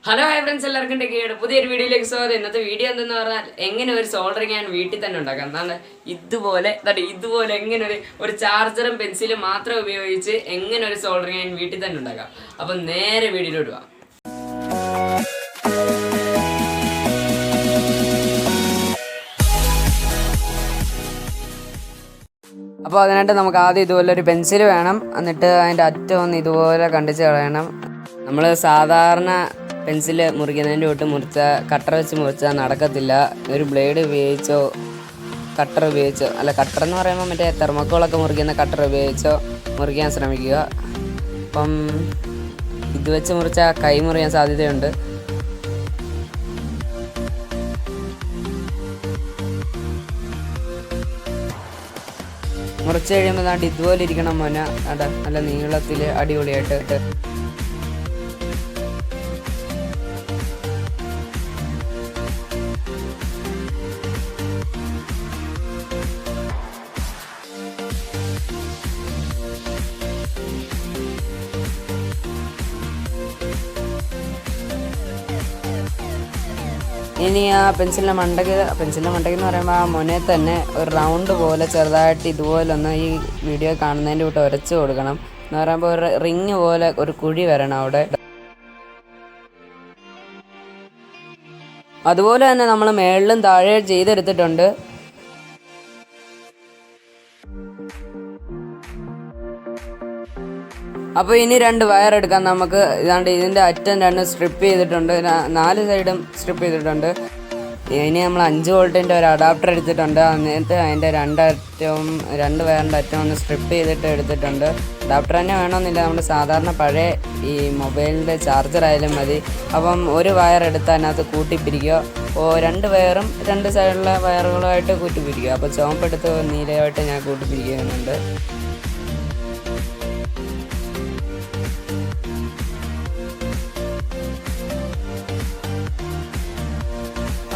Hello hi friends, എല്ലാവർക്കും ടെക്കിയുടെ പുതിയൊരു വീഡിയോയിലേക്ക് സ്വാഗതം. ഇന്നത്തെ വീഡിയോ എന്തെന്ന് പറഞ്ഞാൽ എങ്ങനെ ഒരു സോൾഡറിങ് ഞാൻ വീട്ടിൽ തന്നെ ഉണ്ടാക്കാം. എന്താണ് ഇതുപോലെ എങ്ങനെ ഒരു ചാർജറും പെൻസിലും മാത്രം ഉപയോഗിച്ച് എങ്ങനെ ഒരു സോൾഡറിങ് ഞാൻ വീട്ടിൽ തന്നെ ഉണ്ടാക്കാം. അപ്പം നേരെ വീഡിയോയിലോട്ട് പോകാം. അപ്പോൾ അതിനായിട്ട് നമുക്ക് ആദ്യം ഇതുപോലെ ഒരു പെൻസിൽ വേണം. എന്നിട്ട് അതിൻ്റെ അറ്റം ഒന്ന് ഇതുപോലെ കണ്ടിച്ച് കളയണം. നമ്മൾ സാധാരണ പെൻസിൽ മുറിക്കുന്നതിൻ്റെ തൊട്ട് കട്ടർ വെച്ച് മുറിച്ചാൽ നടക്കത്തില്ല. ഒരു ബ്ലേഡ് ഉപയോഗിച്ചോ കട്ടർ ഉപയോഗിച്ചോ, അല്ല കട്ടർ എന്ന് പറയുമ്പോൾ മറ്റേ തെർമക്കോളൊക്കെ മുറിക്കുന്ന കട്ടർ ഉപയോഗിച്ചോ മുറിക്കാൻ ശ്രമിക്കുക. അപ്പം ഇത് വെച്ച് മുറിച്ചാൽ കൈ മുറിയാൻ സാധ്യതയുണ്ട്. മുറിച്ച് കഴിയുമ്പോൾ ഇതുപോലെ ഇരിക്കണം മോന. നല്ല നീളത്തിൽ അടിപൊളിയായിട്ട്. ഇനി ആ പെൻസിലിൻ്റെ മണ്ടയ്ക്ക് എന്ന് പറയുമ്പോൾ ആ മുനയിൽ തന്നെ ഒരു റൗണ്ട് പോലെ ചെറുതായിട്ട് ഇതുപോലൊന്ന് ഈ വീഡിയോ കാണുന്നതിൻ്റെ കൂട്ട് ഉരച്ച് കൊടുക്കണം. എന്ന് പറയുമ്പോൾ ഒരു റിങ് പോലെ ഒരു കുഴി വരണം അവിടെ. അതുപോലെ തന്നെ നമ്മൾ മേളിലും താഴെ ചെയ്തെടുത്തിട്ടുണ്ട്. അപ്പോൾ ഇനി 2 വയർ എടുക്കാം നമുക്ക്. ഇതിൻ്റെ അറ്റം 2 സ്ട്രിപ്പ് ചെയ്തിട്ടുണ്ട്, 4 സൈഡും സ്ട്രിപ്പ് ചെയ്തിട്ടുണ്ട്. ഇനി നമ്മൾ 5 വോൾട്ടിൻ്റെ ഒരു അഡാപ്റ്റർ എടുത്തിട്ടുണ്ട്. എന്നിട്ട് അതിൻ്റെ 2 വയറിൻ്റെ അറ്റം ഒന്ന് സ്ട്രിപ്പ് ചെയ്തിട്ട് എടുത്തിട്ടുണ്ട്. അഡാപ്റ്റർ തന്നെ വേണമെന്നില്ല, നമ്മുടെ സാധാരണ പഴയ ഈ മൊബൈലിൻ്റെ ചാർജർ ആയാലും മതി. അപ്പം ഒരു വയർ എടുത്ത് അതിനകത്ത് കൂട്ടിപ്പിരിക്കുക. 2 വയറും 2 സൈഡിലെ വയറുകളുമായിട്ട് കൂട്ടിപ്പിരിക്കുക. അപ്പോൾ ചുവപ്പെടുത്ത് നീലയായിട്ട് ഞാൻ കൂട്ടിപ്പിരിക്കുന്നുണ്ട്.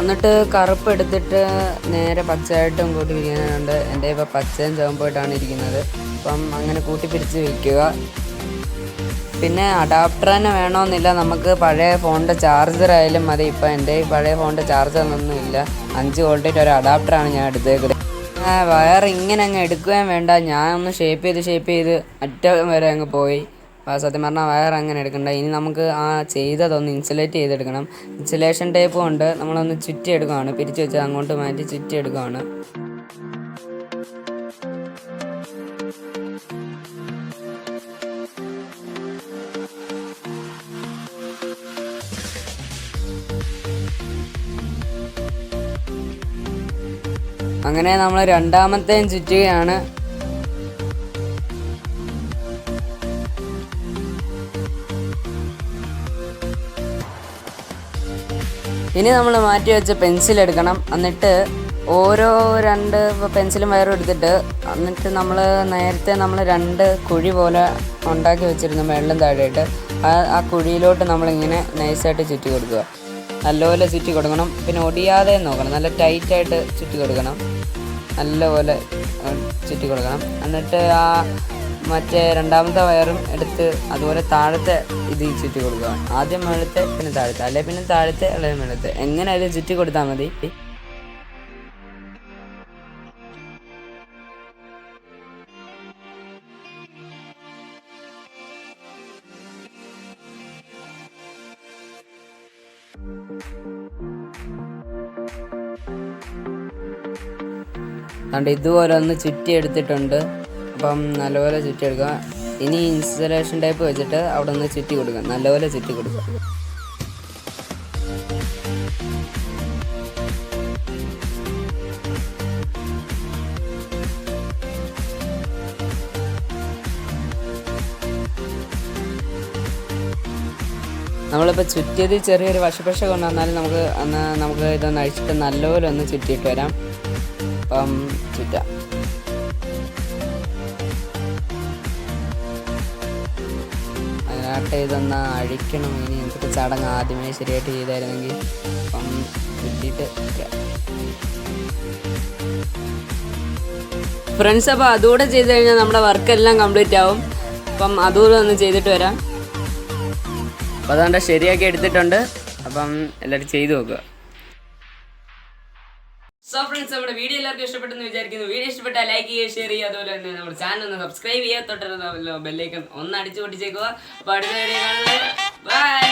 എന്നിട്ട് കറുപ്പ് എടുത്തിട്ട് നേരെ പച്ചയായിട്ടും കൂട്ടി പിരിക്കാനുണ്ട്. എൻ്റെ ഇപ്പോൾ പച്ചയും ചുവപ്പായിട്ടാണ് ഇരിക്കുന്നത്. അപ്പം അങ്ങനെ കൂട്ടിപ്പിരിച്ച് വയ്ക്കുക. പിന്നെ അഡാപ്റ്റർ തന്നെ വേണമെന്നില്ല, നമുക്ക് പഴയ ഫോണിൻ്റെ ചാർജർ ആയാലും മതി. ഇപ്പം എൻ്റെ പഴയ ഫോണിൻ്റെ ചാർജറൊന്നും ഇല്ല, 5 വോൾട്ടിൻ്റെ ഒരു അഡാപ്റ്ററാണ് ഞാൻ എടുത്തേക്കുന്നത്. വയർ ഇങ്ങനെ അങ്ങ് എടുക്കുകയും വേണ്ട, ഞാൻ ഒന്ന് ഷേപ്പ് ചെയ്ത് അറ്റം വരെ അങ്ങ് പോയി. സത്യം പറഞ്ഞാൽ വയർ അങ്ങനെ എടുക്കണ്ട. ഇനി നമുക്ക് ആ ചെയ്തതൊന്ന് ഇൻസുലേറ്റ് ചെയ്തെടുക്കണം. ഇൻസുലേഷൻ ടേപ്പ് കൊണ്ട് നമ്മളൊന്ന് ചുറ്റി എടുക്കുകയാണ്. പിരിച്ച് വെച്ച് അങ്ങോട്ട് മാറ്റി ചുറ്റി എടുക്കുകയാണ്. അങ്ങനെ നമ്മൾ രണ്ടാമത്തെയും ചുറ്റുകയാണ്. ഇനി നമ്മൾ മാറ്റി വെച്ച പെൻസിൽ എടുക്കണം. എന്നിട്ട് ഓരോ 2 പെൻസിലും വയറും എടുത്തിട്ട് എന്നിട്ട് നേരത്തെ നമ്മൾ 2 കുഴി പോലെ ഉണ്ടാക്കി വെച്ചിരുന്നു മേളിലും താഴെയായിട്ട്. ആ കുഴിയിലോട്ട് നമ്മളിങ്ങനെ നൈസായിട്ട് ചുറ്റി കൊടുക്കുക. നല്ലപോലെ ചുറ്റി കൊടുക്കണം. പിന്നെ ഒടിയാതെ നോക്കണം, നല്ല ടൈറ്റായിട്ട് ചുറ്റി കൊടുക്കണം. നല്ലപോലെ ചുറ്റി കൊടുക്കണം. എന്നിട്ട് ആ മറ്റേ രണ്ടാമത്തെ വയറും എടുത്ത് അതുപോലെ താഴത്തെ ഇതിൽ ചുറ്റി കൊടുക്കുക. ആദ്യം മേളത്തെ പിന്നെ താഴത്തെ, അല്ലെ പിന്നെ താഴത്തെ അല്ലെങ്കിൽ മേളത്തെ, എങ്ങനെ അതിൽ ചുറ്റി കൊടുത്താൽ മതി. അതുകൊണ്ട് ഇതുപോലെ ഒന്ന് ചുറ്റി എടുത്തിട്ടുണ്ട്. അപ്പം നല്ലപോലെ ചുറ്റി എടുക്കുക. ഇനി ഇൻസുലേഷൻ ടൈപ്പ് വെച്ചിട്ട് അവിടെ ഒന്ന് ചുറ്റി കൊടുക്കുക, നല്ലപോലെ ചുറ്റി കൊടുക്കുക. നമ്മളിപ്പോൾ ചുറ്റിയത് ചെറിയൊരു വശപ്പശ കൊണ്ടുവന്നാലും നമുക്ക് ഇതൊന്ന് അഴിച്ചിട്ട് നല്ലപോലെ ഒന്ന് ചുറ്റിയിട്ട് വരാം. അപ്പം ചുറ്റാം. അതിനായിട്ട് ഇതൊന്ന് അഴിക്കണം. ഇനി എന്തൊക്കെ ചടങ്ങ് ആദ്യമേ ശരിയായിട്ട് ചെയ്തായിരുന്നെങ്കിൽ. അപ്പം ചുറ്റിയിട്ട് ഫ്രണ്ട്സ്, അപ്പോൾ അതുകൂടെ ചെയ്ത് കഴിഞ്ഞാൽ നമ്മുടെ വർക്കെല്ലാം കംപ്ലീറ്റ് ആവും. അപ്പം അതുകൂടെ ഒന്ന് ചെയ്തിട്ട് വരാം. അപ്പോൾ അതുകൊണ്ട് ശരിയാക്കി എടുത്തിട്ടുണ്ട്. അപ്പം എല്ലാവരും ചെയ്തു നോക്കുക. സോ ഫ്രണ്ട്സ്, നമ്മുടെ വീഡിയോ എല്ലാവർക്കും ഇഷ്ടപ്പെട്ടെന്ന് വിചാരിക്കുന്നു. വീഡിയോ ഇഷ്ടപ്പെട്ടാൽ ലൈക്ക് ചെയ്യുക, ഷെയർ ചെയ്യുക, അതുപോലെ തന്നെ നമ്മുടെ ചാനൽ ഒന്ന് സബ്സ്ക്രൈബ് ചെയ്യുക, തൊട്ടടുത്ത ബെല്ലൈക്കൺ ഒന്ന് അടിച്ചു പൊട്ടിച്ചേക്കുക. അപ്പോൾ അടുത്ത വീഡിയോ കാണുന്നത് ബൈ.